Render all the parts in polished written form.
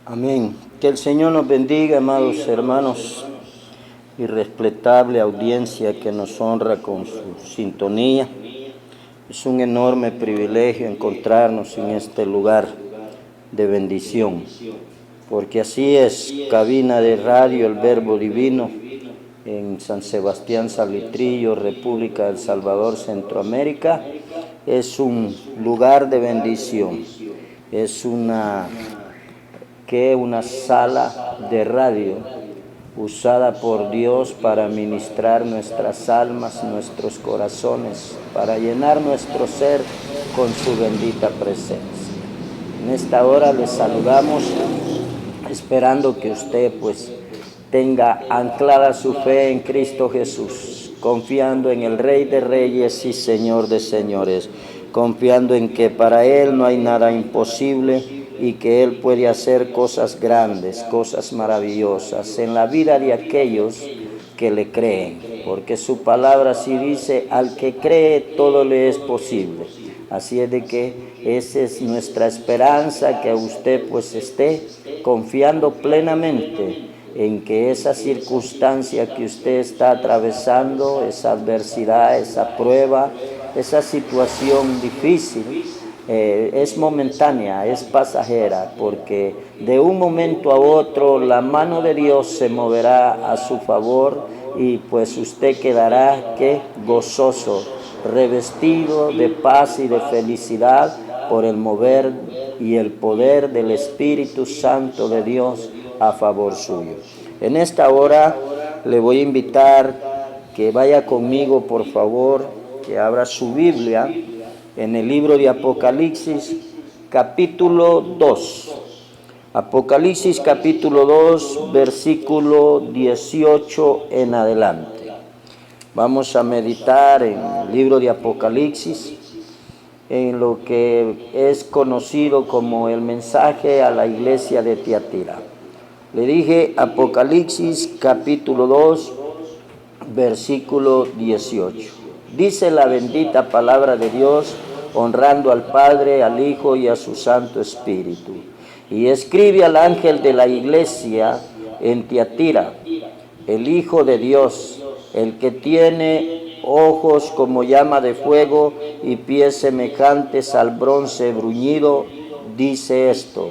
Amén. Que el Señor nos bendiga, amados hermanos, y respetable audiencia que nos honra con su sintonía. Es un enorme privilegio encontrarnos en este lugar de bendición, porque así es, cabina de radio El Verbo Divino, en San Sebastián Salitrillo, República del Salvador, Centroamérica. Es un lugar de bendición, es una sala de radio usada por Dios para ministrar nuestras almas, nuestros corazones, para llenar nuestro ser con su bendita presencia. En esta hora les saludamos, esperando que usted tenga anclada su fe en Cristo Jesús, confiando en el Rey de Reyes y Señor de Señores, confiando en que para Él no hay nada imposible y que Él puede hacer cosas grandes, cosas maravillosas en la vida de aquellos que le creen, porque su palabra así dice: al que cree todo le es posible. Así es de que esa es nuestra esperanza, que usted esté confiando plenamente en que esa circunstancia que usted está atravesando, esa adversidad, esa prueba, esa situación difícil, es momentánea, es pasajera, porque de un momento a otro la mano de Dios se moverá a su favor y usted quedará gozoso, revestido de paz y de felicidad por el mover y el poder del Espíritu Santo de Dios a favor suyo. En esta hora le voy a invitar que vaya conmigo, por favor, que abra su Biblia en el libro de Apocalipsis, capítulo 2. Apocalipsis, capítulo 2, versículo 18 en adelante. Vamos a meditar en el libro de Apocalipsis, en lo que es conocido como el mensaje a la iglesia de Tiatira. Le dije Apocalipsis, capítulo 2, versículo 18. Dice la bendita palabra de Dios, honrando al Padre, al Hijo y a su Santo Espíritu. Y escribe al ángel de la iglesia en Tiatira: el Hijo de Dios, el que tiene ojos como llama de fuego y pies semejantes al bronce bruñido, dice esto: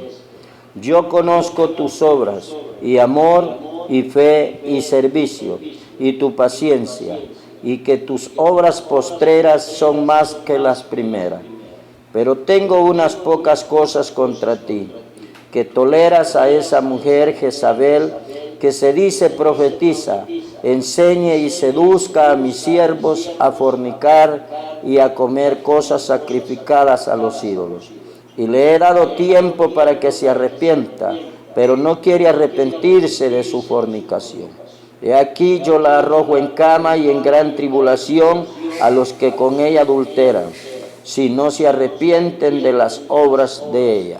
yo conozco tus obras, y amor, y fe, y servicio, y tu paciencia, y que tus obras postreras son más que las primeras. Pero tengo unas pocas cosas contra ti, que toleras a esa mujer Jezabel, que se dice profetiza, enseñe y seduzca a mis siervos a fornicar y a comer cosas sacrificadas a los ídolos. Y le he dado tiempo para que se arrepienta, pero no quiere arrepentirse de su fornicación. He aquí yo la arrojo en cama y en gran tribulación a los que con ella adulteran, si no se arrepienten de las obras de ella.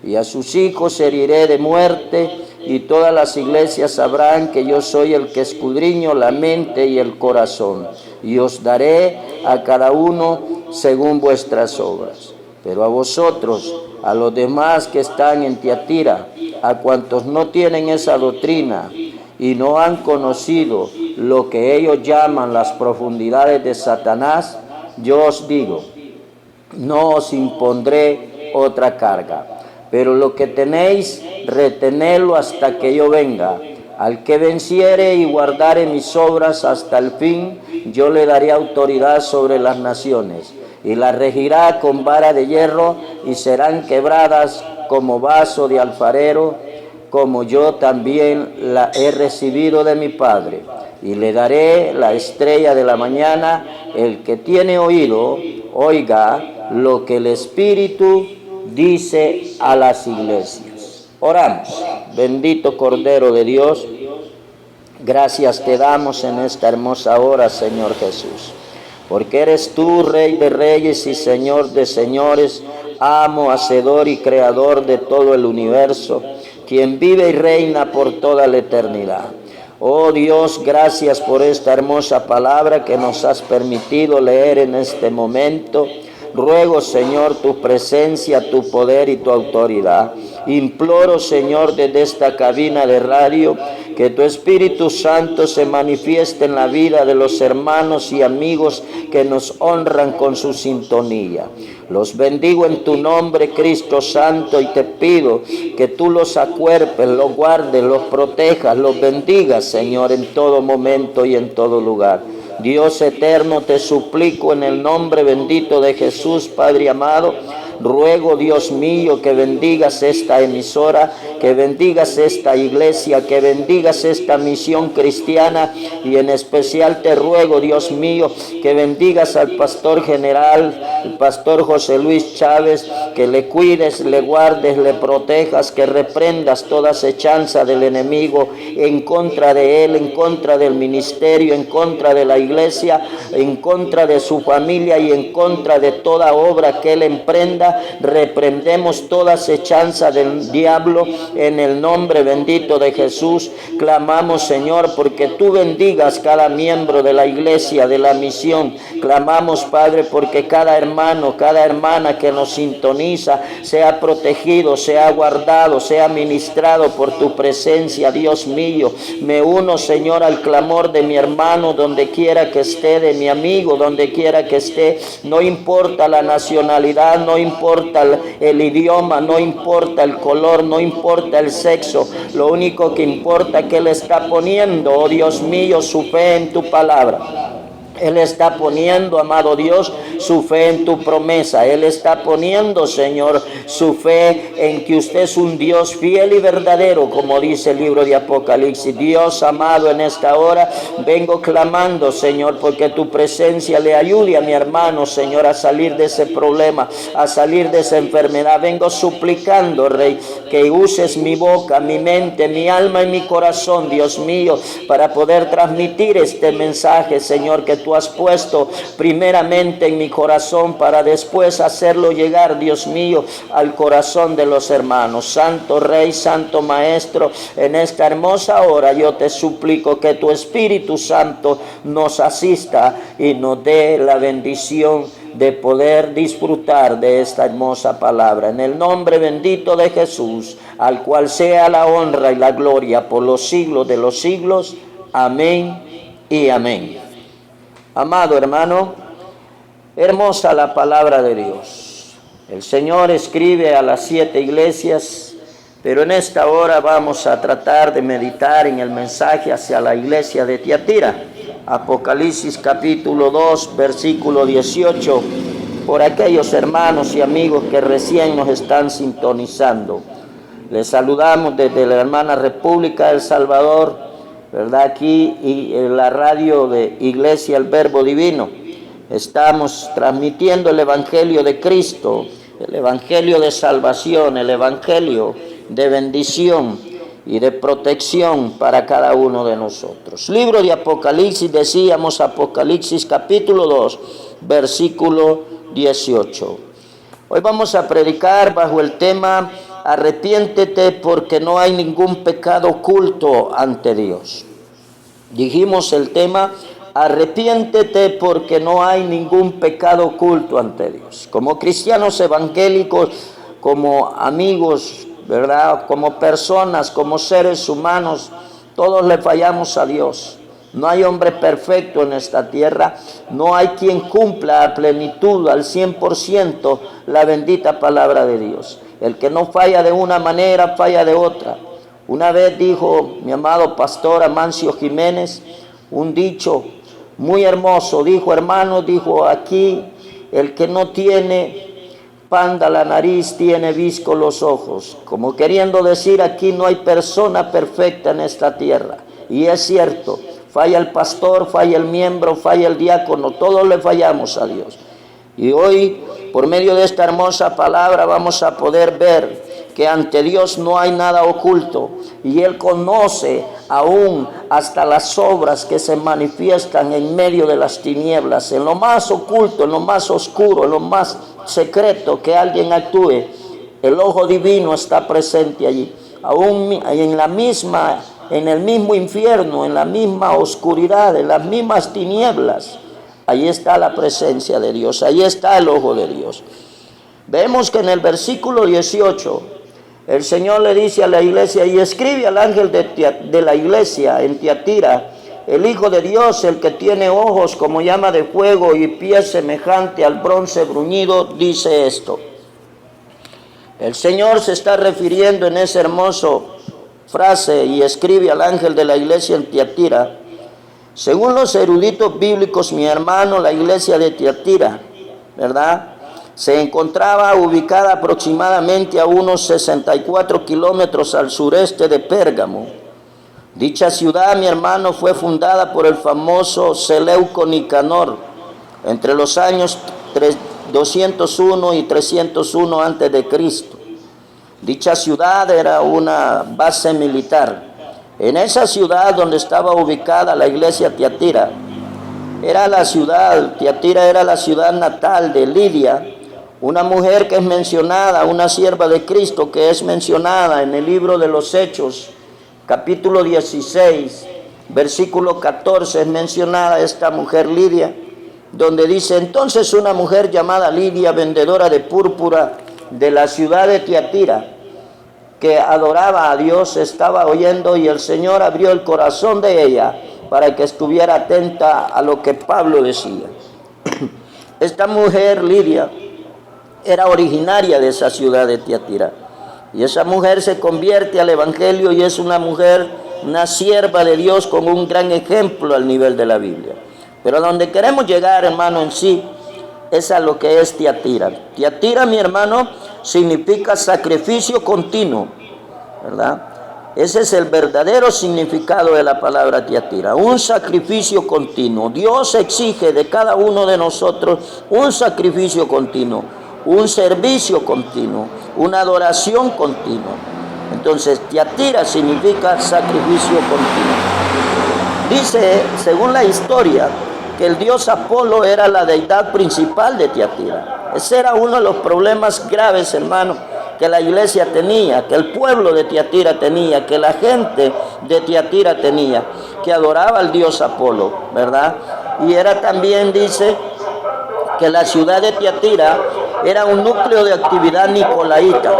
Y a sus hijos heriré de muerte, y todas las iglesias sabrán que yo soy el que escudriño la mente y el corazón, y os daré a cada uno según vuestras obras. Pero a vosotros, a los demás que están en Tiatira, a cuantos no tienen esa doctrina y no han conocido lo que ellos llaman las profundidades de Satanás, yo os digo: no os impondré otra carga, pero lo que tenéis, retenedlo hasta que yo venga. Al que venciere y guardare mis obras hasta el fin, yo le daré autoridad sobre las naciones, y las regirá con vara de hierro, y serán quebradas como vaso de alfarero, como yo también la he recibido de mi Padre. Y le daré la estrella de la mañana. El que tiene oído, oiga lo que el Espíritu dice a las iglesias. Oramos. Bendito Cordero de Dios, gracias te damos en esta hermosa hora, Señor Jesús, porque eres tú, Rey de Reyes y Señor de Señores, amo, hacedor y creador de todo el universo, quien vive y reina por toda la eternidad. Oh Dios, gracias por esta hermosa palabra que nos has permitido leer en este momento. Ruego, Señor, tu presencia, tu poder y tu autoridad. Imploro, Señor, desde esta cabina de radio, que tu Espíritu Santo se manifieste en la vida de los hermanos y amigos que nos honran con su sintonía. Los bendigo en tu nombre, Cristo Santo, y te pido que tú los acuerpes, los guardes, los protejas, los bendigas, Señor, en todo momento y en todo lugar. Dios eterno, te suplico en el nombre bendito de Jesús, Padre amado, ruego, Dios mío, que bendigas esta emisora, que bendigas esta iglesia, que bendigas esta misión cristiana, y en especial te ruego, Dios mío, que bendigas al pastor general, el pastor José Luis Chávez, que le cuides, le guardes, le protejas, que reprendas toda acechanza del enemigo en contra de él, en contra del ministerio, en contra de la iglesia, en contra de su familia y en contra de toda obra que él emprenda. Reprendemos toda acechanza del diablo en el nombre bendito de Jesús. Clamamos, Señor, porque tú bendigas cada miembro de la iglesia, de la misión. Clamamos, Padre, porque cada hermano, cada hermana que nos sintoniza sea protegido, sea guardado, sea ministrado por tu presencia, Dios mío. Me uno, Señor, al clamor de mi hermano donde quiera que esté, de mi amigo donde quiera que esté. No importa la nacionalidad, no importa el idioma, no importa el color, no importa el sexo. Lo único que importa es que él está poniendo, oh Dios mío, su fe en tu palabra. Él está poniendo, amado Dios, su fe en tu promesa. Él está poniendo, Señor, su fe en que usted es un Dios fiel y verdadero, como dice el libro de Apocalipsis. Dios amado, en esta hora vengo clamando, Señor, porque tu presencia le ayude a mi hermano, Señor, a salir de ese problema, a salir de esa enfermedad. Vengo suplicando, Rey, que uses mi boca, mi mente, mi alma y mi corazón, Dios mío, para poder transmitir este mensaje, Señor, que tú has puesto primeramente en mi corazón, para después hacerlo llegar, Dios mío, al corazón de los hermanos. Santo Rey, Santo Maestro, en esta hermosa hora yo te suplico que tu Espíritu Santo nos asista y nos dé la bendición de poder disfrutar de esta hermosa palabra. En el nombre bendito de Jesús, al cual sea la honra y la gloria por los siglos de los siglos. Amén y amén. Amado hermano, hermosa la palabra de Dios. El Señor escribe a las 7 iglesias, pero en esta hora vamos a tratar de meditar en el mensaje hacia la iglesia de Tiatira. Apocalipsis capítulo 2, versículo 18, por aquellos hermanos y amigos que recién nos están sintonizando. Les saludamos desde la hermana República del Salvador, ¿verdad? Aquí y en la radio de Iglesia El Verbo Divino. Estamos transmitiendo el Evangelio de Cristo, el Evangelio de salvación, el Evangelio de bendición y de protección para cada uno de nosotros. Libro de Apocalipsis, decíamos, Apocalipsis capítulo 2, versículo 18. Hoy vamos a predicar bajo el tema: arrepiéntete, porque no hay ningún pecado oculto ante Dios. Dijimos el tema: arrepiéntete porque no hay ningún pecado oculto ante Dios. Como cristianos evangélicos, como amigos, ¿verdad? Como personas, como seres humanos, todos le fallamos a Dios. No hay hombre perfecto en esta tierra. No hay quien cumpla a plenitud, al 100%, la bendita palabra de Dios. El que no falla de una manera, falla de otra. Una vez dijo mi amado pastor Amancio Jiménez un dicho muy hermoso. Dijo: hermano, dijo, aquí el que no tiene panda la nariz tiene visco los ojos. Como queriendo decir, aquí no hay persona perfecta en esta tierra. Y es cierto, falla el pastor, falla el miembro, falla el diácono, todos le fallamos a Dios. Y hoy, por medio de esta hermosa palabra, vamos a poder ver que ante Dios no hay nada oculto, y Él conoce aún hasta las obras que se manifiestan en medio de las tinieblas, en lo más oculto, en lo más oscuro, en lo más secreto que alguien actúe. El ojo divino está presente allí, aún en el mismo infierno, en la misma oscuridad, en las mismas tinieblas. Ahí está la presencia de Dios, ahí está el ojo de Dios. Vemos que en el versículo 18, el Señor le dice a la iglesia, y escribe al ángel de la iglesia en Tiatira, el Hijo de Dios, el que tiene ojos como llama de fuego y pies semejante al bronce bruñido, dice esto. El Señor se está refiriendo en esa hermosa frase, y escribe al ángel de la iglesia en Tiatira. Según los eruditos bíblicos, mi hermano, la iglesia de Tiatira, ¿verdad?, se encontraba ubicada aproximadamente a unos 64 kilómetros al sureste de Pérgamo. Dicha ciudad, mi hermano, fue fundada por el famoso Seleuco Nicanor entre los años 201 y 301 a.C. Dicha ciudad era una base militar. En esa ciudad donde estaba ubicada la iglesia Tiatira, Tiatira era la ciudad natal de Lidia, una mujer que es mencionada, una sierva de Cristo que es mencionada en el libro de los Hechos, capítulo 16, versículo 14, es mencionada esta mujer Lidia, donde dice: entonces una mujer llamada Lidia, vendedora de púrpura de la ciudad de Tiatira, que adoraba a Dios, estaba oyendo, y el Señor abrió el corazón de ella para que estuviera atenta a lo que Pablo decía. Esta mujer Lidia era originaria de esa ciudad de Tiatira, y esa mujer se convierte al evangelio y es una mujer, una sierva de Dios con un gran ejemplo al nivel de la Biblia. Pero a donde queremos llegar, hermano, en sí, es a lo que es Tiatira. Tiatira, mi hermano, significa sacrificio continuo, ¿verdad? Ese es el verdadero significado de la palabra Tiatira, un sacrificio continuo. Dios exige de cada uno de nosotros un sacrificio continuo, un servicio continuo, una adoración continua. Entonces, Tiatira significa sacrificio continuo. Dice, según la historia, que el dios Apolo era la deidad principal de Tiatira. Ese era uno de los problemas graves, hermano, que la iglesia tenía, que el pueblo de Tiatira tenía, que la gente de Tiatira tenía, que adoraba al dios Apolo, ¿verdad? Y era también, dice, que la ciudad de Tiatira era un núcleo de actividad nicolaíta.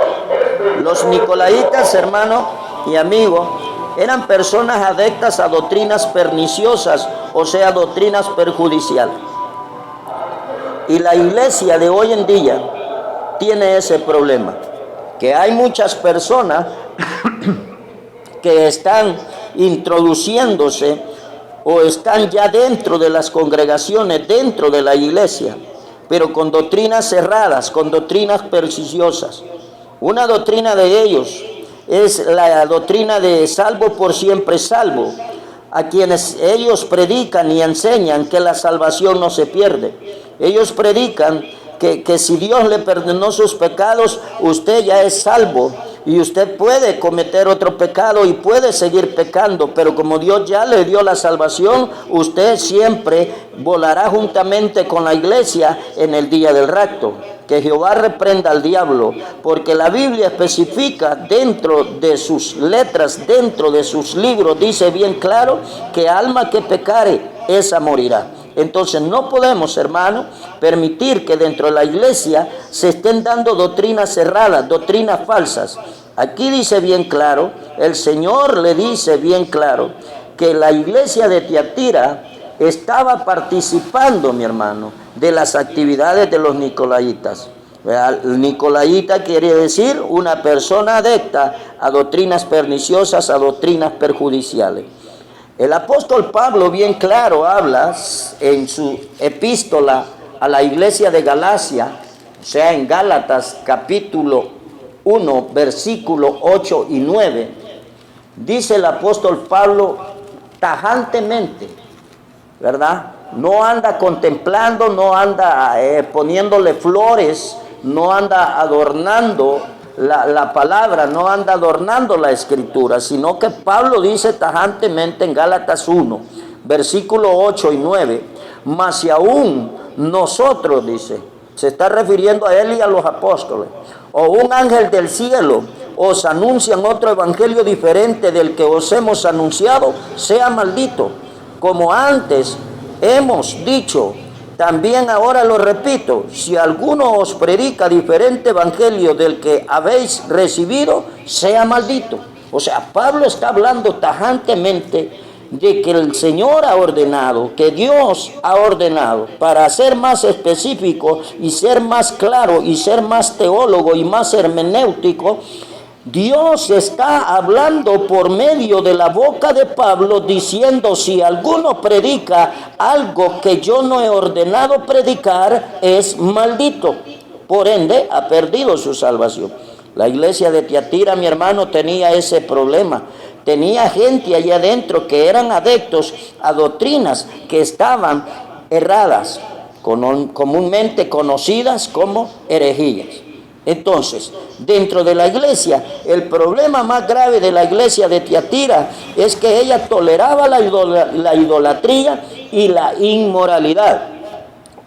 Los nicolaitas, hermano y amigo, eran personas adeptas a doctrinas perniciosas, o sea, doctrinas perjudiciales. Y la iglesia de hoy en día tiene ese problema, que hay muchas personas que están introduciéndose o están ya dentro de las congregaciones, dentro de la iglesia, pero con doctrinas cerradas, con doctrinas perniciosas. Una doctrina de ellos es la doctrina de salvo por siempre salvo, a quienes ellos predican y enseñan que la salvación no se pierde. Ellos predican que si Dios le perdonó sus pecados, usted ya es salvo, y usted puede cometer otro pecado y puede seguir pecando, pero como Dios ya le dio la salvación, usted siempre volará juntamente con la iglesia en el día del rapto. Que Jehová reprenda al diablo, porque la Biblia especifica dentro de sus letras, dentro de sus libros, dice bien claro que alma que pecare, esa morirá. Entonces no podemos, hermano, permitir que dentro de la iglesia se estén dando doctrinas cerradas, doctrinas falsas. Aquí dice bien claro, el Señor le dice bien claro, que la iglesia de Tiatira estaba participando, mi hermano, de las actividades de los nicolaitas. El nicolaita quiere decir una persona adepta a doctrinas perniciosas, a doctrinas perjudiciales. El apóstol Pablo bien claro habla en su epístola a la iglesia de Galacia, o sea, en Gálatas capítulo 1, versículo 8 y 9, dice el apóstol Pablo tajantemente, ¿verdad? No anda contemplando, no anda poniéndole flores, no anda adornando la palabra, no anda adornando la escritura, sino que Pablo dice tajantemente en Gálatas 1, versículo 8 y 9, mas si aún nosotros, dice, se está refiriendo a él y a los apóstoles, o un ángel del cielo os anuncian otro evangelio diferente del que os hemos anunciado, sea maldito. Como antes hemos dicho, También ahora lo repito, si alguno os predica diferente evangelio del que habéis recibido, sea maldito. O sea, Pablo está hablando tajantemente de que el Señor ha ordenado, que Dios ha ordenado, para ser más específico y ser más claro y ser más teólogo y más hermenéutico. Dios está hablando por medio de la boca de Pablo diciendo: si alguno predica algo que yo no he ordenado predicar, es maldito. Por ende, ha perdido su salvación. La iglesia de Tiatira, mi hermano, tenía ese problema. Tenía gente allá adentro que eran adeptos a doctrinas que estaban erradas, comúnmente conocidas como herejías. Entonces, dentro de la iglesia, el problema más grave de la iglesia de Tiatira es que ella toleraba la idolatría y la inmoralidad.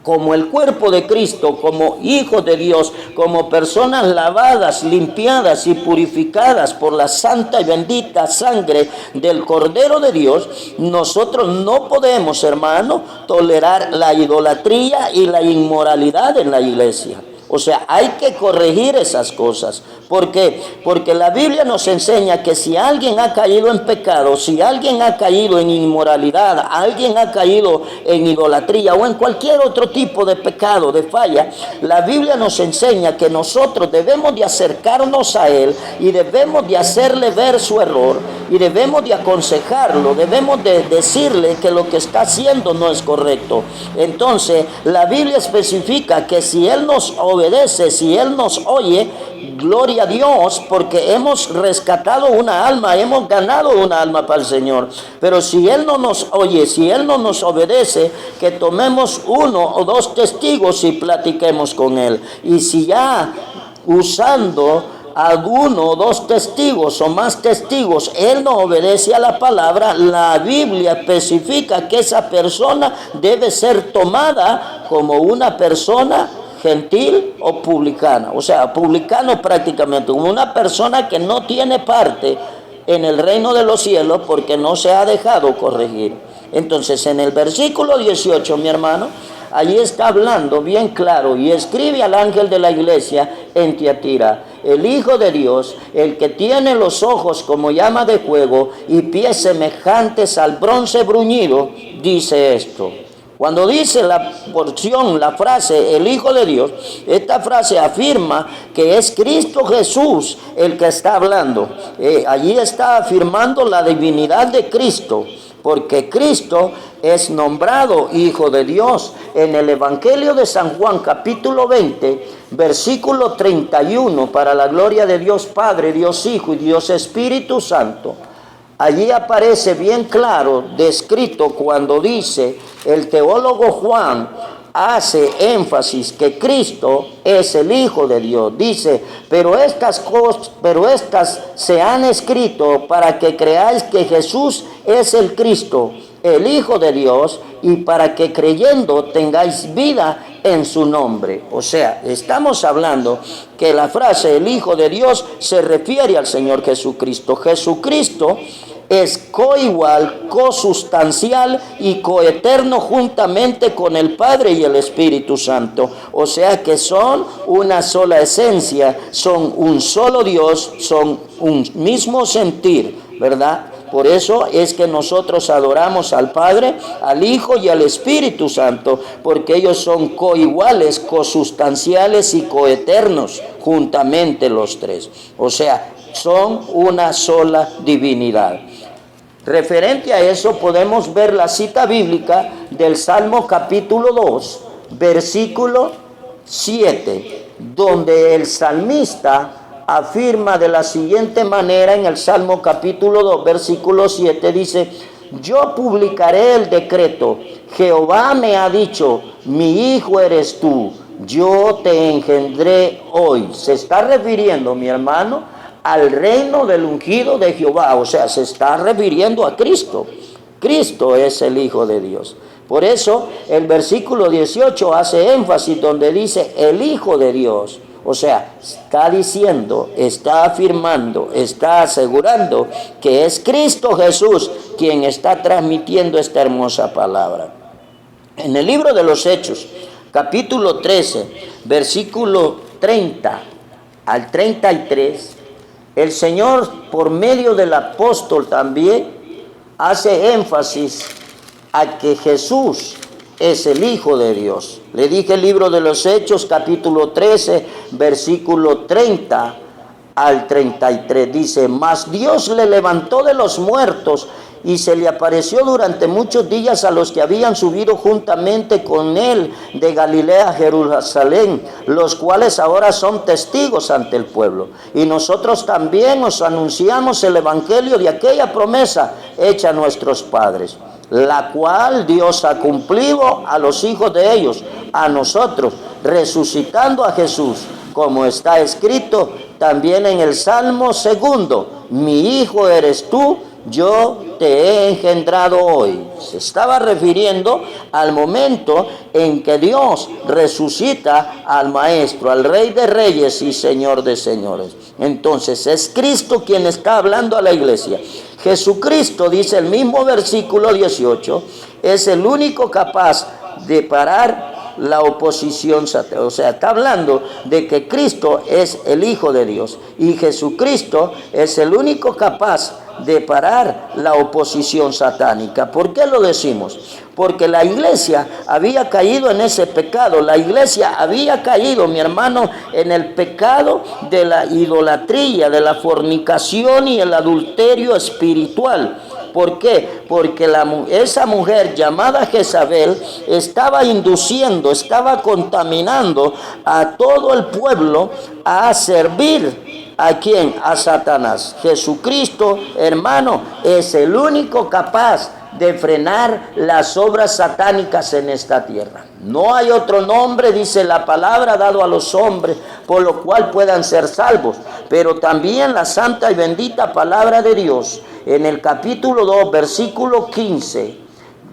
Como el cuerpo de Cristo, como hijos de Dios, como personas lavadas, limpiadas y purificadas por la santa y bendita sangre del Cordero de Dios, nosotros no podemos, hermano, tolerar la idolatría y la inmoralidad en la iglesia. O sea, hay que corregir esas cosas. ¿Por qué? Porque la Biblia nos enseña que si alguien ha caído en pecado, si alguien ha caído en inmoralidad, alguien ha caído en idolatría o en cualquier otro tipo de pecado, de falla, la Biblia nos enseña que nosotros debemos de acercarnos a él y debemos de hacerle ver su error y debemos de aconsejarlo, debemos de decirle que lo que está haciendo no es correcto. Entonces, la Biblia especifica que si él nos obedece, si él nos oye, gloria a Dios, porque hemos rescatado una alma, hemos ganado una alma para el Señor. Pero si él no nos oye, si él no nos obedece, que tomemos 1 o 2 testigos y platiquemos con él. Y si ya usando a 1 o 2 testigos o más testigos, él no obedece a la palabra, la Biblia especifica que esa persona debe ser tomada como una persona gentil o publicana, o sea, publicano prácticamente, como una persona que no tiene parte en el reino de los cielos porque no se ha dejado corregir. Entonces, en el versículo 18, mi hermano, allí está hablando bien claro y escribe al ángel de la iglesia en Tiatira: el Hijo de Dios, el que tiene los ojos como llama de fuego y pies semejantes al bronce bruñido, dice esto. Cuando dice la porción, la frase, el Hijo de Dios, esta frase afirma que es Cristo Jesús el que está hablando. Allí está afirmando la divinidad de Cristo, porque Cristo es nombrado Hijo de Dios. En el Evangelio de San Juan, capítulo 20, versículo 31, para la gloria de Dios Padre, Dios Hijo y Dios Espíritu Santo, allí aparece bien claro, descrito, cuando dice, el teólogo Juan hace énfasis que Cristo es el Hijo de Dios. Dice: pero estas se han escrito para que creáis que Jesús es el Cristo, el Hijo de Dios, y para que creyendo tengáis vida en su nombre. O sea, estamos hablando que la frase el Hijo de Dios se refiere al Señor Jesucristo. Jesucristo es coigual, cosustancial y coeterno juntamente con el Padre y el Espíritu Santo. O sea que son una sola esencia, son un solo Dios, son un mismo sentir, ¿verdad? Por eso es que nosotros adoramos al Padre, al Hijo y al Espíritu Santo, porque ellos son coiguales, cosustanciales y coeternos, juntamente los tres. O sea, son una sola divinidad. Referente a eso podemos ver la cita bíblica del Salmo capítulo 2, versículo 7, donde el salmista afirma de la siguiente manera en el Salmo capítulo 2, versículo 7, dice: yo publicaré el decreto, Jehová me ha dicho, mi hijo eres tú, yo te engendré hoy. Se está refiriendo, mi hermano, al reino del ungido de Jehová, o sea, se está refiriendo a Cristo. Cristo es el Hijo de Dios. Por eso el versículo 18 hace énfasis donde dice el Hijo de Dios. O sea, está diciendo, está afirmando, está asegurando que es Cristo Jesús quien está transmitiendo esta hermosa palabra. En el libro de los Hechos, capítulo 13, versículo 30 al 33, el Señor, por medio del apóstol también, hace énfasis a que Jesús es el Hijo de Dios. Le dije el libro de los Hechos, capítulo 13, versículo 30 al 33. Dice, mas Dios le levantó de los muertos y se le apareció durante muchos días a los que habían subido juntamente con él de Galilea a Jerusalén, los cuales ahora son testigos ante el pueblo. Y nosotros también os anunciamos el evangelio de aquella promesa hecha a nuestros padres, la cual Dios ha cumplido a los hijos de ellos, a nosotros, resucitando a Jesús, como está escrito también en el Salmo 2, mi hijo eres tú, yo te he engendrado hoy. Se estaba refiriendo al momento en que Dios resucita al Maestro, al Rey de Reyes y Señor de Señores. Entonces es Cristo quien está hablando a la iglesia. Jesucristo, dice el mismo versículo 18, es el único capaz de parar la oposición satánica. O sea, está hablando de que Cristo es el Hijo de Dios y Jesucristo es el único capaz de parar la oposición satánica. ¿Por qué lo decimos? Porque la iglesia había caído en ese pecado. La iglesia había caído, mi hermano, en el pecado de la idolatría, de la fornicación y el adulterio espiritual. ¿Por qué? Porque esa mujer llamada Jezabel estaba induciendo, estaba contaminando a todo el pueblo a servir. ¿A quién? A Satanás. Jesucristo, hermano, es el único capaz de frenar las obras satánicas en esta tierra. No hay otro nombre, dice la palabra, dado a los hombres, por lo cual puedan ser salvos. Pero también la santa y bendita palabra de Dios, en el capítulo 2, versículo 15,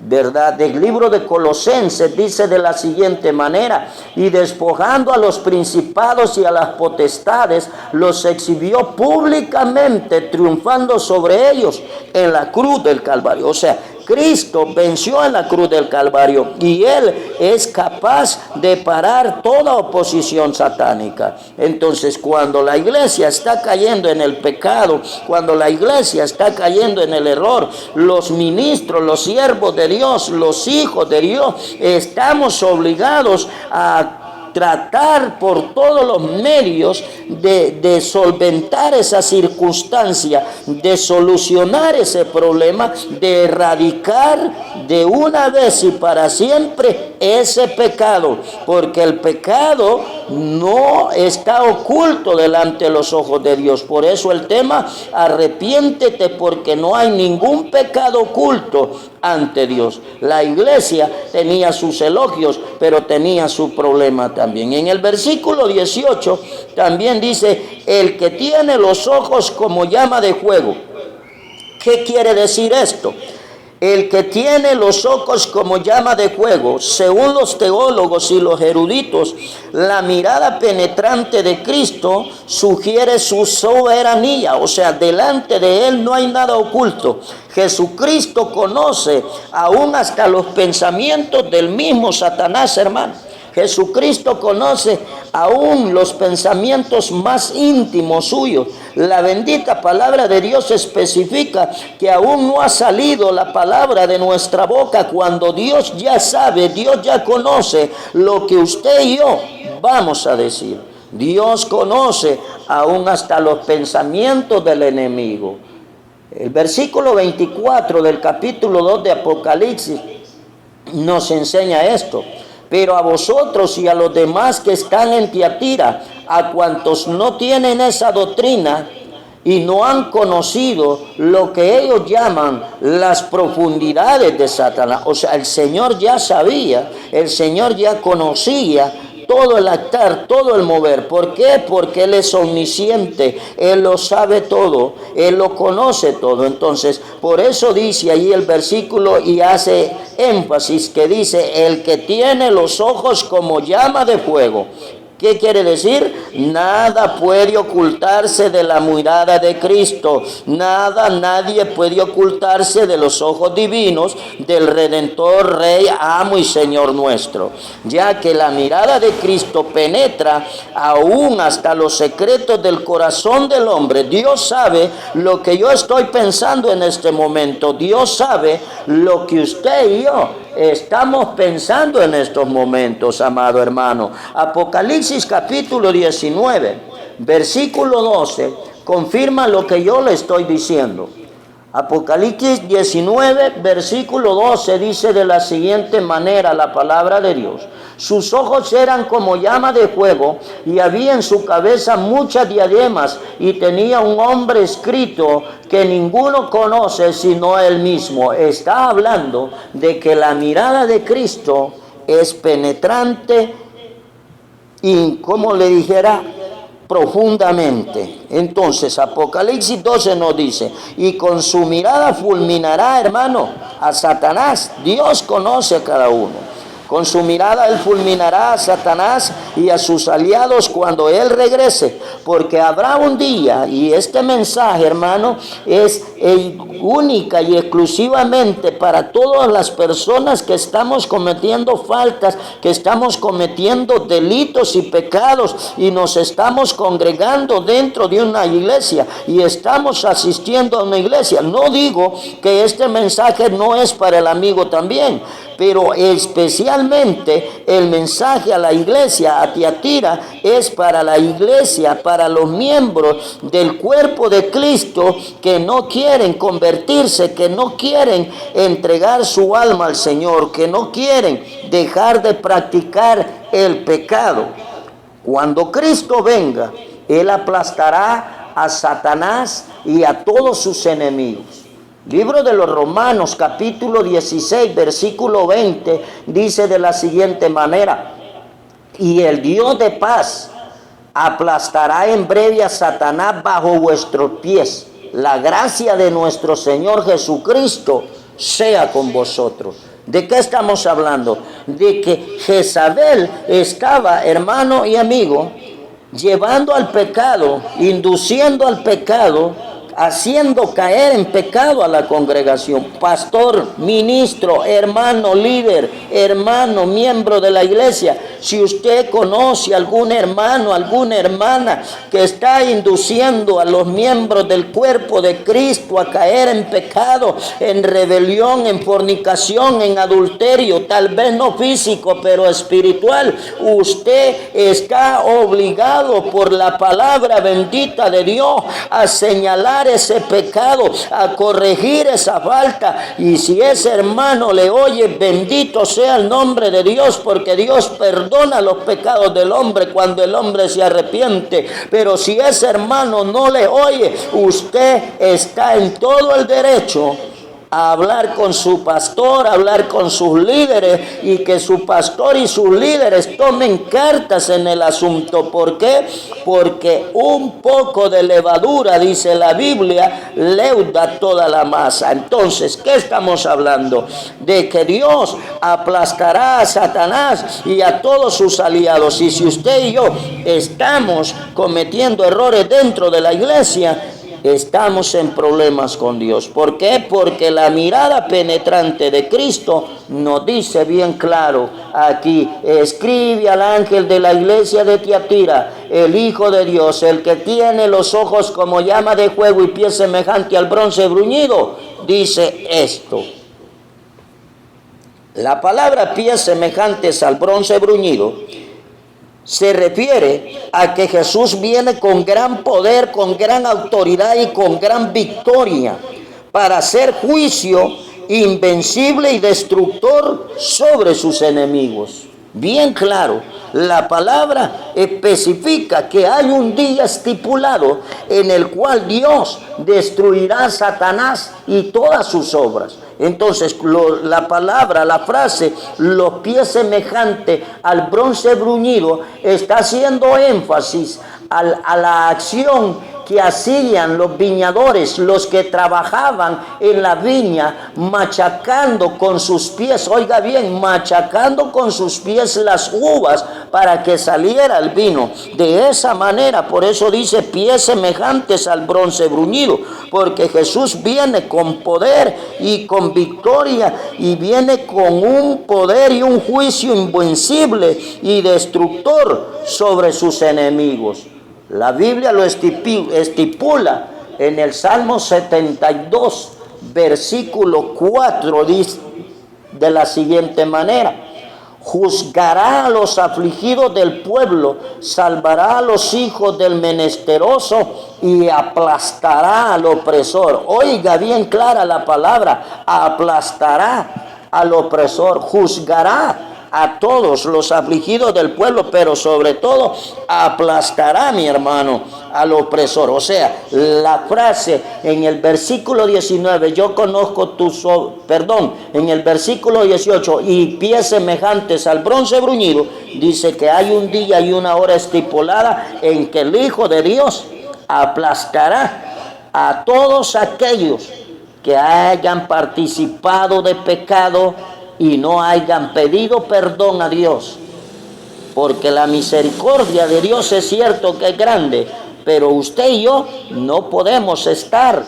¿verdad?, del libro de Colosenses, dice de la siguiente manera: y despojando a los principados y a las potestades, los exhibió públicamente, triunfando sobre ellos en la cruz del Calvario. O sea, Cristo venció en la cruz del Calvario y Él es capaz de parar toda oposición satánica. Entonces, cuando la iglesia está cayendo en el pecado, cuando la iglesia está cayendo en el error, los ministros, los siervos de Dios, los hijos de Dios, estamos obligados a tratar por todos los medios de solventar esa circunstancia, de solucionar ese problema, de erradicar de una vez y para siempre ese pecado, porque el pecado no está oculto delante de los ojos de Dios. Por eso el tema: arrepiéntete, porque no hay ningún pecado oculto ante Dios. La iglesia tenía sus elogios, pero tenía su problema también. En el versículo 18 también dice: el que tiene los ojos como llama de fuego. ¿Qué quiere decir esto? El que tiene los ojos como llama de fuego, según los teólogos y los eruditos, la mirada penetrante de Cristo sugiere su soberanía. O sea, delante de Él no hay nada oculto. Jesucristo conoce aún hasta los pensamientos del mismo Satanás, hermano. Jesucristo conoce aún los pensamientos más íntimos suyos. La bendita palabra de Dios especifica que aún no ha salido la palabra de nuestra boca cuando Dios ya sabe, Dios ya conoce lo que usted y yo vamos a decir. Dios conoce aún hasta los pensamientos del enemigo. El versículo 24 del capítulo 2 de Apocalipsis nos enseña esto: pero a vosotros y a los demás que están en Tiatira, a cuantos no tienen esa doctrina y no han conocido lo que ellos llaman las profundidades de Satanás. O sea, el Señor ya sabía, el Señor ya conocía todo el actar, todo el mover. ¿Por qué? Porque Él es omnisciente, Él lo sabe todo, Él lo conoce todo. Entonces, por eso dice ahí el versículo y hace énfasis que dice: el que tiene los ojos como llama de fuego. ¿Qué quiere decir? Nada puede ocultarse de la mirada de Cristo. Nadie puede ocultarse de los ojos divinos del Redentor, Rey, Amo y Señor nuestro, ya que la mirada de Cristo penetra aún hasta los secretos del corazón del hombre. Dios sabe lo que yo estoy pensando en este momento. Dios sabe lo que usted y yo estamos pensando en estos momentos, amado hermano. Apocalipsis capítulo 19, versículo 12, confirma lo que yo le estoy diciendo. Apocalipsis 19, versículo 12 dice de la siguiente manera la palabra de Dios: sus ojos eran como llama de fuego y había en su cabeza muchas diademas, y tenía un nombre escrito que ninguno conoce sino él mismo. Está hablando de que la mirada de Cristo es penetrante y, como le dijera, profundamente. Entonces Apocalipsis 12 nos dice: y con su mirada fulminará, hermano, a Satanás. Dios conoce a cada uno. Con su mirada él fulminará a Satanás y a sus aliados cuando él regrese, porque habrá un día, y este mensaje, hermano, es única y exclusivamente para todas las personas que estamos cometiendo faltas, que estamos cometiendo delitos y pecados, y nos estamos congregando dentro de una iglesia y estamos asistiendo a una iglesia. No digo que este mensaje no es para el amigo también, pero especialmente el mensaje a la iglesia, a Tiatira, es para la iglesia, para los miembros del cuerpo de Cristo que no quieren convertirse, que no quieren entregar su alma al Señor, que no quieren dejar de practicar el pecado. Cuando Cristo venga, Él aplastará a Satanás y a todos sus enemigos. Libro de los Romanos, capítulo 16, versículo 20, dice de la siguiente manera: y el Dios de paz aplastará en breve a Satanás bajo vuestros pies. La gracia de nuestro Señor Jesucristo sea con vosotros. ¿De qué estamos hablando? De que Jezabel estaba, hermano y amigo, llevando al pecado, induciendo al pecado, haciendo caer en pecado a la congregación. Pastor, ministro, hermano, líder, hermano, miembro de la iglesia, si usted conoce algún hermano, alguna hermana que está induciendo a los miembros del cuerpo de Cristo a caer en pecado, en rebelión, en fornicación, en adulterio, tal vez no físico, pero espiritual, usted está obligado por la palabra bendita de Dios a señalar ese pecado, a corregir esa falta. Y si ese hermano le oye, bendito sea el nombre de Dios, porque Dios perdona los pecados del hombre cuando el hombre se arrepiente. Pero si ese hermano no le oye, usted está en todo el derecho a hablar con su pastor, a hablar con sus líderes, y que su pastor y sus líderes tomen cartas en el asunto. ¿Por qué? Porque un poco de levadura, dice la Biblia, leuda toda la masa. Entonces, ¿qué estamos hablando? De que Dios aplastará a Satanás y a todos sus aliados. Y si usted y yo estamos cometiendo errores dentro de la iglesia, estamos en problemas con Dios. ¿Por qué? Porque la mirada penetrante de Cristo nos dice bien claro aquí: escribe al ángel de la iglesia de Tiatira, el Hijo de Dios, el que tiene los ojos como llama de fuego y pies semejante al bronce bruñido, dice esto. La palabra pies semejantes al bronce bruñido se refiere a que Jesús viene con gran poder, con gran autoridad y con gran victoria para hacer juicio invencible y destructor sobre sus enemigos. Bien claro, la palabra especifica que hay un día estipulado en el cual Dios destruirá a Satanás y todas sus obras. Entonces la palabra, la frase, los pies semejantes al bronce bruñido, está haciendo énfasis a la acción que hacían los viñadores, los que trabajaban en la viña, machacando con sus pies, oiga bien, machacando con sus pies las uvas para que saliera el vino. De esa manera, por eso dice pies semejantes al bronce bruñido, porque Jesús viene con poder y con victoria, y viene con un poder y un juicio invencible y destructor sobre sus enemigos. La Biblia lo estipula en el Salmo 72, versículo 4, dice de la siguiente manera: juzgará a los afligidos del pueblo, salvará a los hijos del menesteroso y aplastará al opresor. Oiga bien clara la palabra, aplastará al opresor, juzgará a todos los afligidos del pueblo, pero sobre todo aplastará, mi hermano, al opresor. O sea, la frase en el versículo 19, yo conozco tus, en el versículo 18, y pies semejantes al bronce bruñido, dice que hay un día y una hora estipulada en que el Hijo de Dios aplastará a todos aquellos que hayan participado de pecado y no hayan pedido perdón a Dios, porque la misericordia de Dios es cierto que es grande, pero usted y yo no podemos estar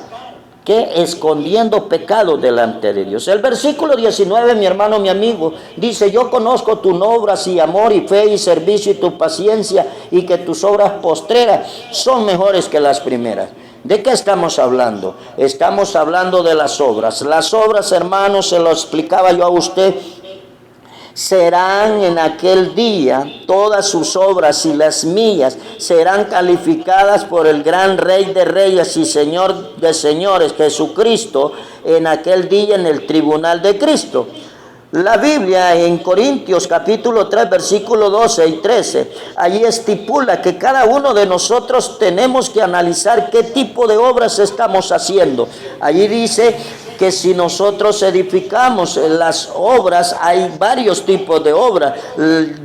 escondiendo pecados delante de Dios. El versículo 19, mi hermano, mi amigo, dice: yo conozco tus obras y amor y fe y servicio y tu paciencia, y que tus obras postreras son mejores que las primeras. ¿De qué estamos hablando? Estamos hablando de las obras. Las obras, hermanos, se lo explicaba yo a usted, serán en aquel día, todas sus obras y las mías serán calificadas por el gran Rey de Reyes y Señor de Señores, Jesucristo, en aquel día en el tribunal de Cristo. La Biblia en Corintios capítulo 3 versículo 12 y 13, allí estipula que cada uno de nosotros tenemos que analizar qué tipo de obras estamos haciendo. Allí dice que si nosotros edificamos las obras, hay varios tipos de obras.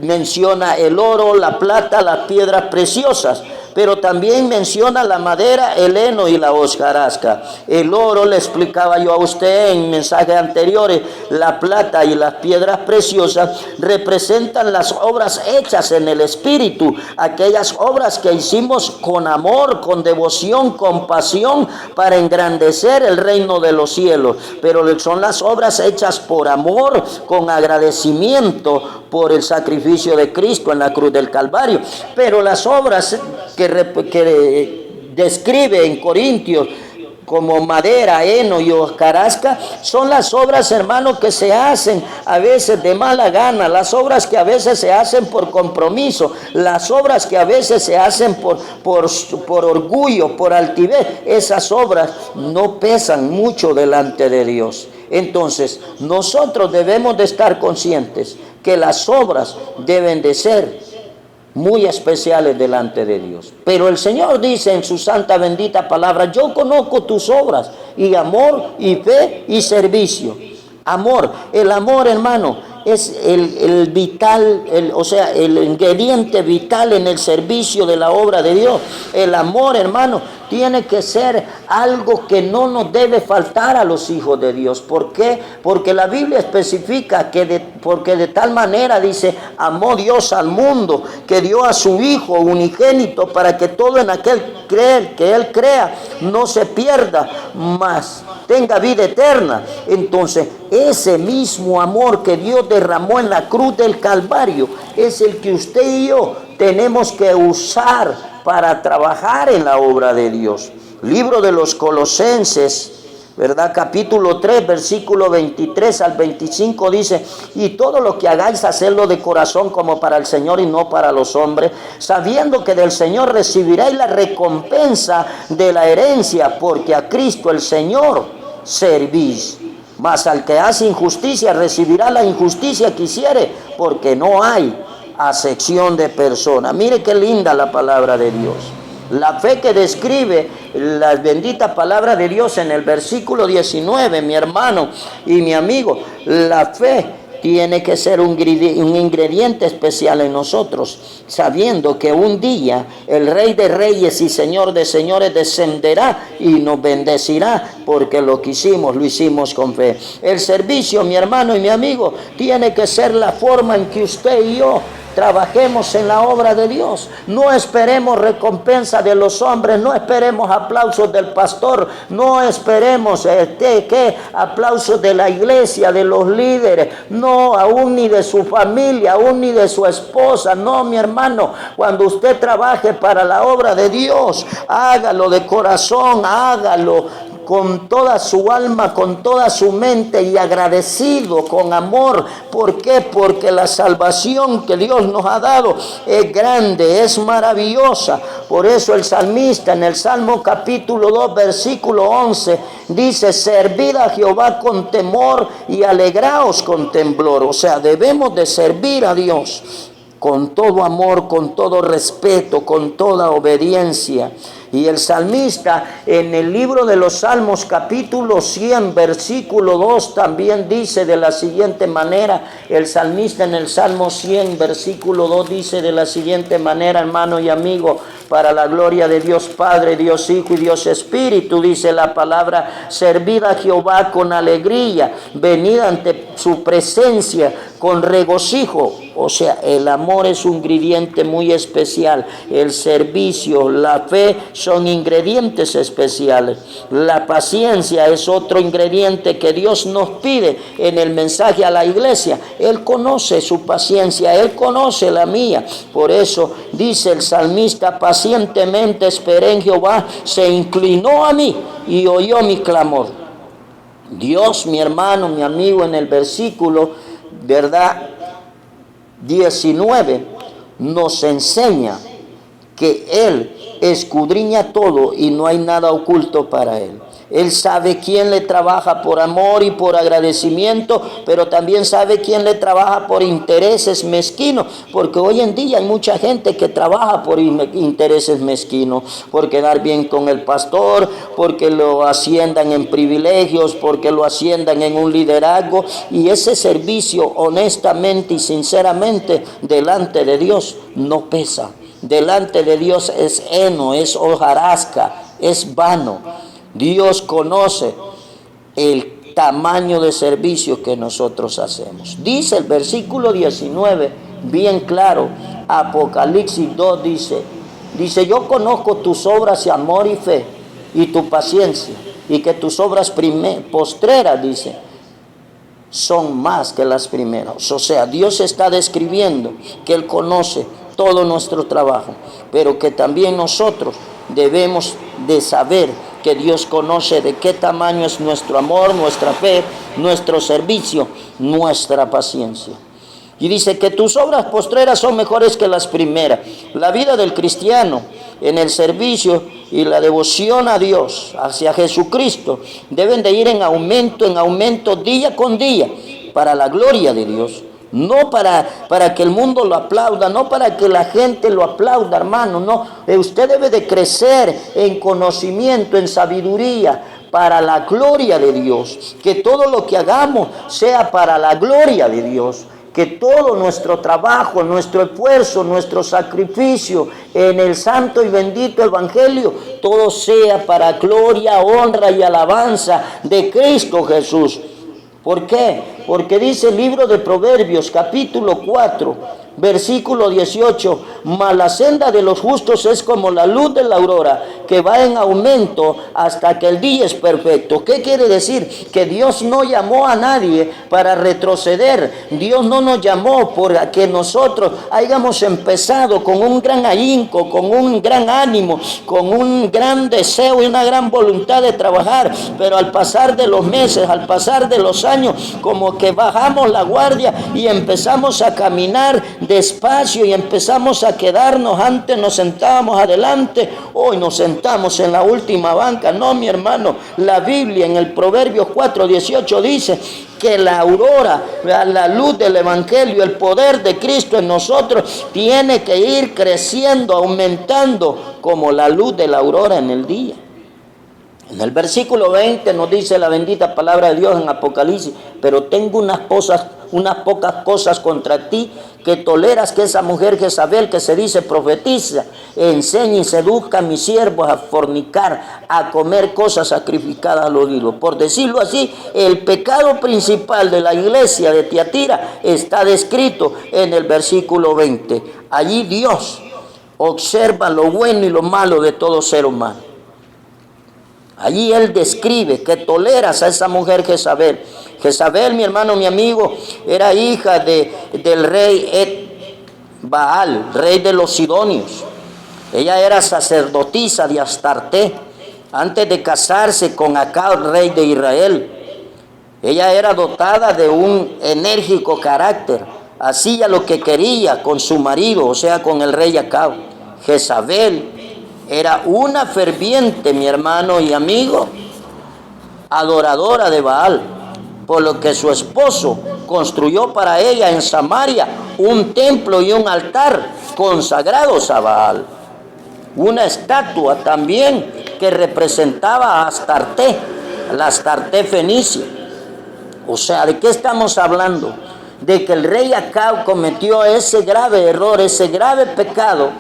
Menciona el oro, la plata, las piedras preciosas, pero también menciona la madera, el heno y la hojarasca. El oro, le explicaba yo a usted en mensajes anteriores, la plata y las piedras preciosas representan las obras hechas en el Espíritu, aquellas obras que hicimos con amor, con devoción, con pasión, para engrandecer el reino de los cielos. Pero son las obras hechas por amor, con agradecimiento por el sacrificio de Cristo en la cruz del Calvario. Pero las obras que describe en Corintios como madera, heno y hojarasca, son las obras, hermanos, que se hacen a veces de mala gana, las obras que a veces se hacen por compromiso, las obras que a veces se hacen por orgullo, por altivez. Esas obras no pesan mucho delante de Dios. Entonces, nosotros debemos de estar conscientes que las obras deben de ser muy especiales delante de Dios. Pero el Señor dice en su santa bendita palabra: yo conozco tus obras y amor y fe y servicio. Amor, el amor, hermano, es el vital, el ingrediente vital en el servicio de la obra de Dios. El amor, hermano, tiene que ser algo que no nos debe faltar a los hijos de Dios. ¿Por qué? Porque la Biblia especifica porque de tal manera, dice, amó Dios al mundo, que dio a su Hijo unigénito, para que todo en aquel que Él crea no se pierda, mas tenga vida eterna. Entonces, ese mismo amor que Dios derramó en la cruz del Calvario es el que usted y yo tenemos que usar para trabajar en la obra de Dios. Libro de los Colosenses, ¿verdad? Capítulo 3, versículo 23 al 25 dice: y todo lo que hagáis, hacedlo de corazón como para el Señor y no para los hombres, sabiendo que del Señor recibiréis la recompensa de la herencia, porque a Cristo el Señor servís. Mas al que hace injusticia recibirá la injusticia que hiciere, porque no hay acepción de persona. Mire qué linda la palabra de Dios. La fe que describe la bendita palabra de Dios en el versículo 19, mi hermano y mi amigo, la fe tiene que ser un ingrediente especial en nosotros, sabiendo que un día el Rey de Reyes y Señor de Señores descenderá y nos bendecirá, porque lo que hicimos, lo hicimos con fe. El servicio, mi hermano y mi amigo, tiene que ser la forma en que usted y yo trabajemos en la obra de Dios. No esperemos recompensa de los hombres, no esperemos aplausos del pastor, no esperemos aplausos de la iglesia, de los líderes, no, aún ni de su familia, aún ni de su esposa. No, mi hermano, cuando usted trabaje para la obra de Dios, hágalo de corazón, hágalo con toda su alma, con toda su mente y agradecido, con amor. ¿Por qué? Porque la salvación que Dios nos ha dado es grande, es maravillosa. Por eso el salmista en el Salmo capítulo 2, versículo 11, dice: servid a Jehová con temor y alegraos con temblor. O sea, debemos de servir a Dios con todo amor, con todo respeto, con toda obediencia. Y el salmista en el libro de los Salmos capítulo 100 versículo 2 también dice de la siguiente manera. El salmista en el Salmo 100 versículo 2 dice de la siguiente manera, hermano y amigo: para la gloria de Dios Padre, Dios Hijo y Dios Espíritu, dice la palabra: servid a Jehová con alegría, venid ante su presencia con regocijo. O sea, el amor es un ingrediente muy especial. El servicio, la fe son ingredientes especiales. La paciencia es otro ingrediente que Dios nos pide en el mensaje a la iglesia. Él conoce su paciencia, Él conoce la mía. Por eso dice el salmista: pacientemente esperé en Jehová, se inclinó a mí y oyó mi clamor. Dios, mi hermano, mi amigo, en el versículo, ¿verdad?, 19 nos enseña que Él escudriña todo y no hay nada oculto para Él. Él sabe quién le trabaja por amor y por agradecimiento, pero también sabe quién le trabaja por intereses mezquinos, porque hoy en día hay mucha gente que trabaja por intereses mezquinos, por quedar bien con el pastor, porque lo asciendan en privilegios, porque lo asciendan en un liderazgo, y ese servicio honestamente y sinceramente delante de Dios no pesa. Delante de Dios es heno, es hojarasca, es vano. Dios conoce el tamaño de servicio que nosotros hacemos. Dice el versículo 19, bien claro, Apocalipsis 2 dice: yo conozco tus obras de amor y fe y tu paciencia, y que tus obras postreras, dice, son más que las primeras. O sea, Dios está describiendo que Él conoce todo nuestro trabajo, pero que también nosotros debemos de saber que Dios conoce de qué tamaño es nuestro amor, nuestra fe, nuestro servicio, nuestra paciencia. Y dice que tus obras postreras son mejores que las primeras. La vida del cristiano en el servicio y la devoción a Dios, hacia Jesucristo, deben de ir en aumento día con día, para la gloria de Dios. No para que el mundo lo aplauda, no para que la gente lo aplauda, hermano, no. Usted debe de crecer en conocimiento, en sabiduría, para la gloria de Dios. Que todo lo que hagamos sea para la gloria de Dios. Que todo nuestro trabajo, nuestro esfuerzo, nuestro sacrificio en el santo y bendito evangelio, todo sea para gloria, honra y alabanza de Cristo Jesús. ¿Por qué? Porque dice el libro de Proverbios, capítulo 4, versículo 18: mas la senda de los justos es como la luz de la aurora, que va en aumento hasta que el día es perfecto. ¿Qué quiere decir? Que Dios no llamó a nadie para retroceder. Dios no nos llamó para que nosotros hayamos empezado con un gran ahínco, con un gran ánimo, con un gran deseo y una gran voluntad de trabajar, pero al pasar de los meses, al pasar de los años, como que bajamos la guardia y empezamos a caminar despacio y empezamos a quedarnos. Antes nos sentábamos adelante, hoy nos sentamos en la última banca. No, mi hermano, la Biblia en el Proverbios 4:18 dice que la aurora, la luz del evangelio, el poder de Cristo en nosotros tiene que ir creciendo, aumentando como la luz de la aurora en el día. En el versículo 20 nos dice la bendita palabra de Dios en Apocalipsis: pero tengo unas pocas cosas contra ti, que toleras que esa mujer Jezabel, que se dice profetiza, enseñe y seduzca a mis siervos a fornicar, a comer cosas sacrificadas a los ídolos. Por decirlo así, el pecado principal de la iglesia de Tiatira está descrito en el versículo 20. Allí Dios observa lo bueno y lo malo de todo ser humano. Allí él describe que toleras a esa mujer Jezabel. Jezabel, mi hermano, mi amigo, era hija del rey Baal, rey de los sidonios. Ella era sacerdotisa de Astarte antes de casarse con Acab, rey de Israel. Ella era dotada de un enérgico carácter. Hacía lo que quería con su marido, o sea, con el rey Acab. Jezabel era una ferviente, mi hermano y amigo, adoradora de Baal, por lo que su esposo construyó para ella en Samaria un templo y un altar consagrados a Baal. Una estatua también que representaba a Astarte, la Astarte fenicia. O sea, ¿de qué estamos hablando? De que el rey Acab cometió ese grave error, ese grave pecado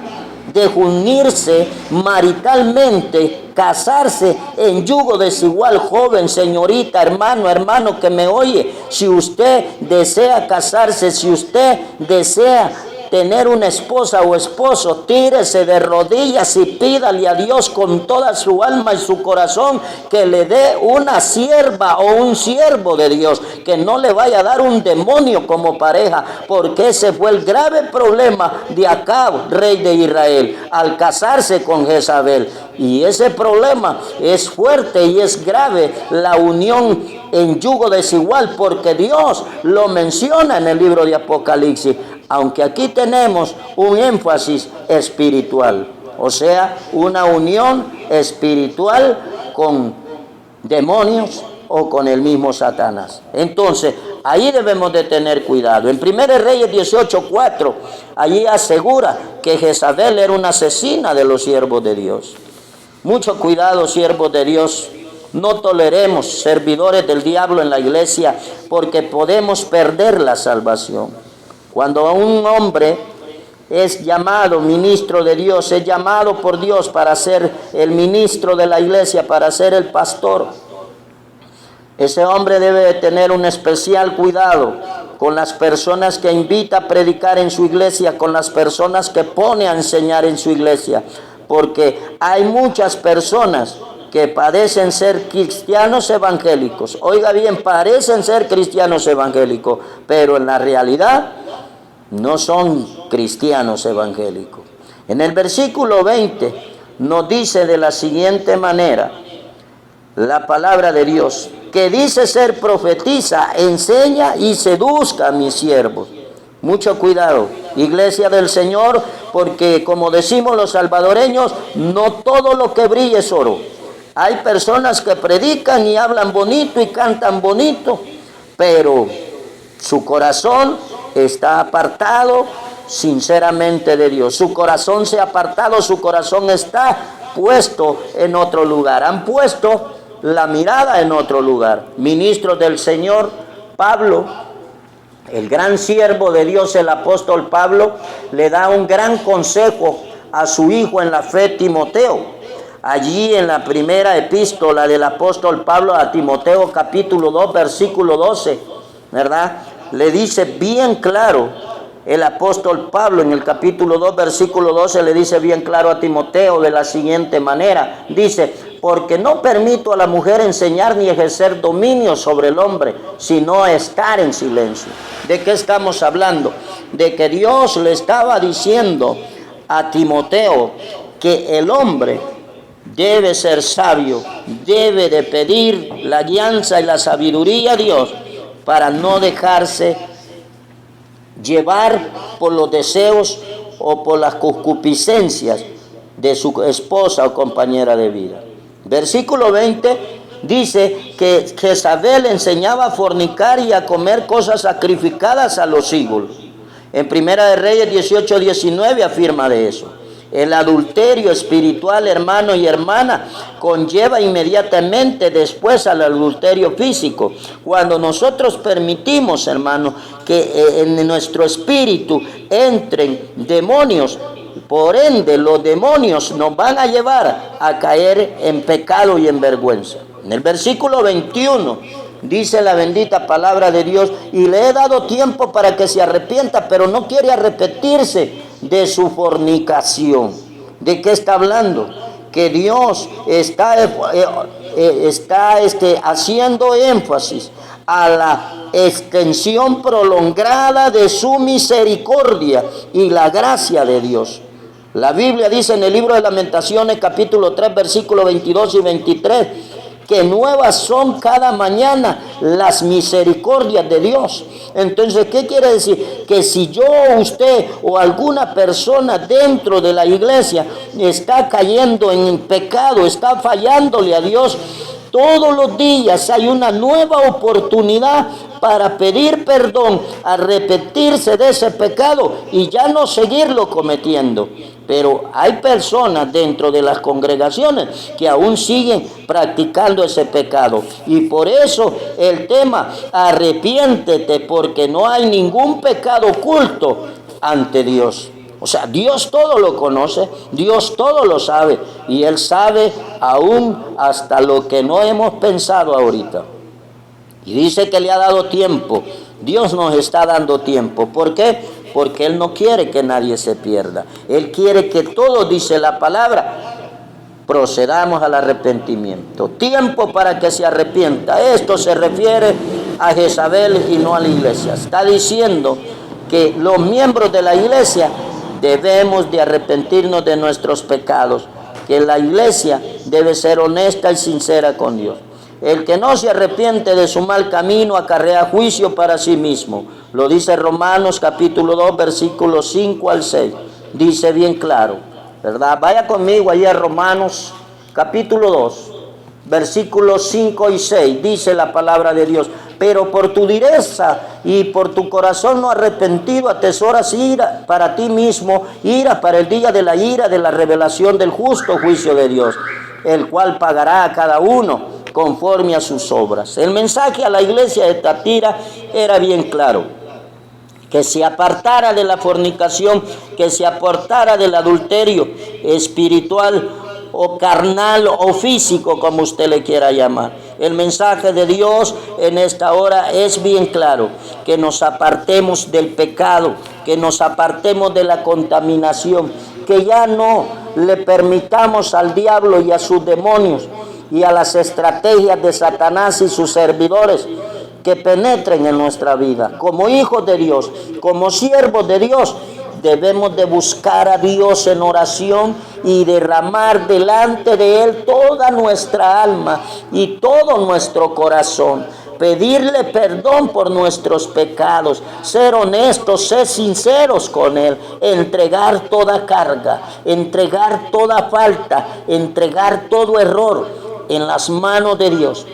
de unirse maritalmente, casarse en yugo desigual. Joven, señorita, hermano que me oye, si usted desea casarse, si usted desea tener una esposa o esposo, tírese de rodillas y pídale a Dios con toda su alma y su corazón que le dé una sierva o un siervo de Dios, que no le vaya a dar un demonio como pareja, porque ese fue el grave problema de Acab, rey de Israel, al casarse con Jezabel. Y ese problema es fuerte y es grave, la unión en yugo desigual, porque Dios lo menciona en el libro de Apocalipsis. Aunque aquí tenemos un énfasis espiritual, o sea, una unión espiritual con demonios o con el mismo Satanás. Entonces, ahí debemos de tener cuidado. En 1 Reyes 18:4, allí asegura que Jezabel era una asesina de los siervos de Dios. Mucho cuidado, siervos de Dios. No toleremos servidores del diablo en la iglesia, porque podemos perder la salvación. Cuando un hombre es llamado ministro de Dios, es llamado por Dios para ser el ministro de la iglesia, para ser el pastor, ese hombre debe de tener un especial cuidado con las personas que invita a predicar en su iglesia, con las personas que pone a enseñar en su iglesia, porque hay muchas personas que parecen ser cristianos evangélicos. Oiga bien, parecen ser cristianos evangélicos, pero en la realidad no son cristianos evangélicos. En el versículo 20 nos dice de la siguiente manera la palabra de Dios, que dice ser profetiza, enseña y seduzca a mis siervos. Mucho cuidado, iglesia del Señor, porque como decimos los salvadoreños, no todo lo que brilla es oro. Hay personas que predican y hablan bonito y cantan bonito, pero su corazón está apartado sinceramente de Dios. Su corazón se ha apartado, su corazón está puesto en otro lugar. Han puesto la mirada en otro lugar. Ministros del Señor, Pablo, el gran siervo de Dios, el apóstol Pablo, le da un gran consejo a su hijo en la fe, Timoteo. Allí en la primera epístola del apóstol Pablo a Timoteo, capítulo 2, versículo 12, ¿verdad? Le dice bien claro el apóstol Pablo en el capítulo 2, versículo 12, le dice bien claro a Timoteo de la siguiente manera. Dice: porque no permito a la mujer enseñar ni ejercer dominio sobre el hombre, sino estar en silencio. ¿De qué estamos hablando? De que Dios le estaba diciendo a Timoteo que el hombre debe ser sabio, debe de pedir la guianza y la sabiduría a Dios para no dejarse llevar por los deseos o por las concupiscencias de su esposa o compañera de vida. Versículo 20 dice que Jezabel enseñaba a fornicar y a comer cosas sacrificadas a los ídolos. En 1 Reyes 18:19 afirma de eso. El adulterio espiritual, hermano y hermana, conlleva inmediatamente después al adulterio físico. Cuando nosotros permitimos, hermano, que en nuestro espíritu entren demonios, por ende los demonios nos van a llevar a caer en pecado y en vergüenza. En el versículo 21 dice la bendita palabra de Dios: y le he dado tiempo para que se arrepienta, pero no quiere arrepentirse de su fornicación. ¿De qué está hablando? Que Dios está haciendo énfasis a la extensión prolongada de su misericordia y la gracia de Dios. La Biblia dice en el libro de Lamentaciones, capítulo 3, versículos 22 y 23, que nuevas son cada mañana las misericordias de Dios. Entonces, ¿qué quiere decir? Que si yo, usted o alguna persona dentro de la iglesia está cayendo en pecado, está fallándole a Dios, todos los días hay una nueva oportunidad para pedir perdón, arrepentirse de ese pecado y ya no seguirlo cometiendo. Pero hay personas dentro de las congregaciones que aún siguen practicando ese pecado. Y por eso el tema, arrepiéntete, porque no hay ningún pecado oculto ante Dios. O sea, Dios todo lo conoce, Dios todo lo sabe, y Él sabe aún hasta lo que no hemos pensado ahorita. Y dice que le ha dado tiempo. Dios nos está dando tiempo. ¿Por qué? Porque Él no quiere que nadie se pierda. Él quiere que todos, dice la palabra, procedamos al arrepentimiento. Tiempo para que se arrepienta. Esto se refiere a Jezabel y no a la iglesia. Está diciendo que los miembros de la iglesia debemos de arrepentirnos de nuestros pecados, que la iglesia debe ser honesta y sincera con Dios. El que no se arrepiente de su mal camino acarrea juicio para sí mismo. Lo dice Romanos capítulo 2, versículos 5 al 6. Dice bien claro, ¿verdad? Vaya conmigo allí a Romanos capítulo 2, versículos 5 y 6. Dice la palabra de Dios: pero por tu dureza y por tu corazón no arrepentido atesoras ira para ti mismo, ira para el día de la ira, de la revelación del justo juicio de Dios, el cual pagará a cada uno conforme a sus obras. El mensaje a la iglesia de Tiatira era bien claro: que se apartara de la fornicación, que se apartara del adulterio espiritual o carnal o físico, como usted le quiera llamar. El mensaje de Dios en esta hora es bien claro: que nos apartemos del pecado, que nos apartemos de la contaminación, que ya no le permitamos al diablo y a sus demonios y a las estrategias de Satanás y sus servidores que penetren en nuestra vida. Como hijos de Dios, como siervos de Dios, debemos de buscar a Dios en oración y derramar delante de Él toda nuestra alma y todo nuestro corazón. Pedirle perdón por nuestros pecados, ser honestos, ser sinceros con Él, entregar toda carga, entregar toda falta, entregar todo error en las manos de Dios.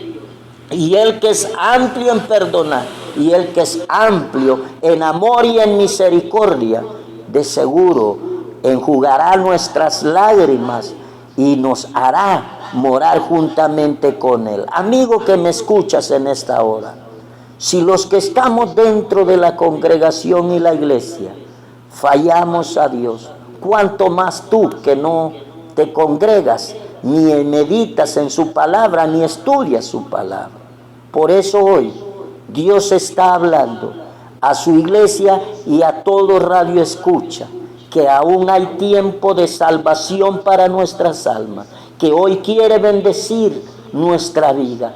Y Él, que es amplio en perdonar, y Él que es amplio en amor y en misericordia, de seguro enjugará nuestras lágrimas y nos hará morar juntamente con Él. Amigo que me escuchas en esta hora, si los que estamos dentro de la congregación y la iglesia fallamos a Dios, ¿cuánto más tú que no te congregas, ni meditas en su palabra, ni estudias su palabra? Por eso hoy Dios está hablando a su iglesia y a todo radio escucha, que aún hay tiempo de salvación para nuestras almas, que hoy quiere bendecir nuestra vida.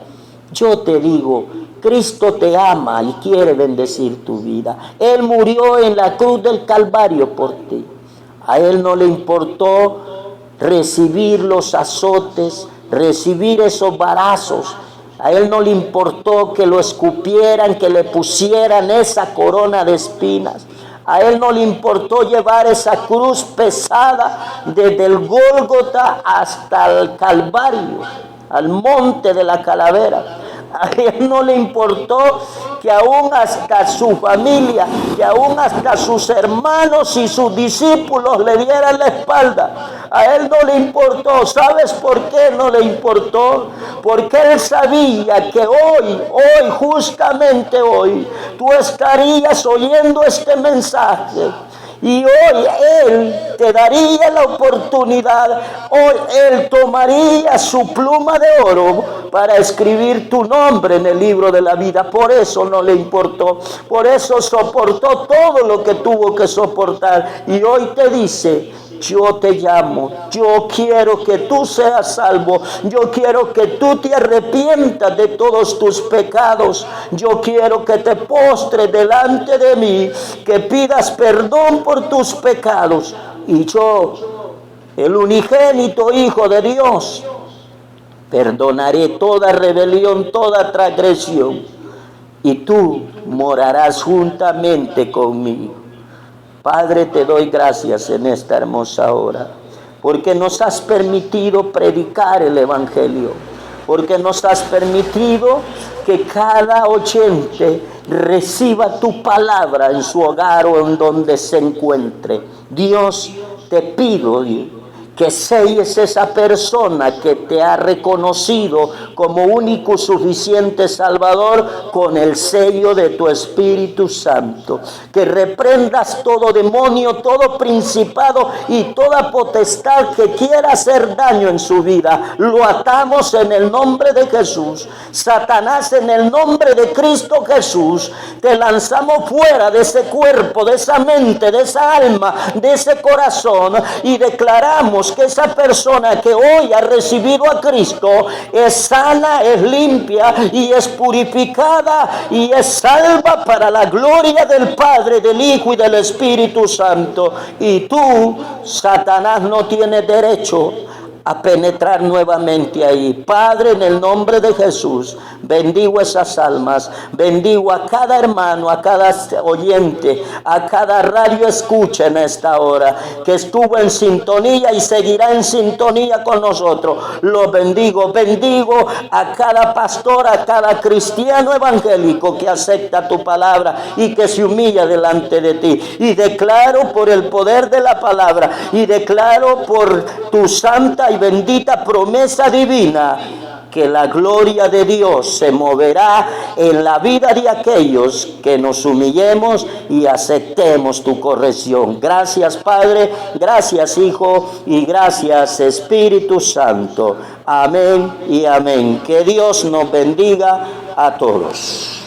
Yo te digo, Cristo te ama y quiere bendecir tu vida. Él murió en la cruz del Calvario por ti. A Él no le importó recibir los azotes, recibir esos varazos. A Él no le importó que lo escupieran, que le pusieran esa corona de espinas. A Él no le importó llevar esa cruz pesada desde el Gólgota hasta el Calvario, al monte de la calavera. A Él no le importó que aún hasta su familia, que aún hasta sus hermanos y sus discípulos le dieran la espalda. A Él no le importó. ¿Sabes por qué no le importó? Porque Él sabía que hoy, justamente hoy, tú estarías oyendo este mensaje. Y hoy Él te daría la oportunidad, hoy Él tomaría su pluma de oro para escribir tu nombre en el libro de la vida. Por eso no le importó, por eso soportó todo lo que tuvo que soportar. Y hoy te dice: yo te llamo, yo quiero que tú seas salvo, yo quiero que tú te arrepientas de todos tus pecados, yo quiero que te postres delante de mí, que pidas perdón por tus pecados, y yo, el unigénito Hijo de Dios, perdonaré toda rebelión, toda transgresión, y tú morarás juntamente conmigo. Padre, te doy gracias en esta hermosa hora, porque nos has permitido predicar el Evangelio, porque nos has permitido que cada oyente reciba tu palabra en su hogar o en donde se encuentre. Dios, te pido que selles esa persona que te ha reconocido como único suficiente Salvador con el sello de tu Espíritu Santo. Que reprendas todo demonio, todo principado y toda potestad que quiera hacer daño en su vida. Lo atamos en el nombre de Jesús. Satanás, en el nombre de Cristo Jesús, te lanzamos fuera de ese cuerpo, de esa mente, de esa alma, de ese corazón, y declaramos que esa persona que hoy ha recibido a Cristo es sana, es limpia y es purificada y es salva para la gloria del Padre, del Hijo y del Espíritu Santo. Y tú, Satanás, no tienes derecho a penetrar nuevamente ahí. Padre, en el nombre de Jesús, bendigo esas almas, bendigo a cada hermano, a cada oyente, a cada radio escucha en esta hora, que estuvo en sintonía y seguirá en sintonía con nosotros. Los bendigo, bendigo a cada pastor, a cada cristiano evangélico que acepta tu palabra y que se humilla delante de ti. Y declaro por el poder de la palabra, y declaro por tu santa y bendita promesa divina, que la gloria de Dios se moverá en la vida de aquellos que nos humillemos y aceptemos tu corrección. Gracias, Padre, gracias, Hijo, y gracias, Espíritu Santo. Amén y amén. Que Dios nos bendiga a todos.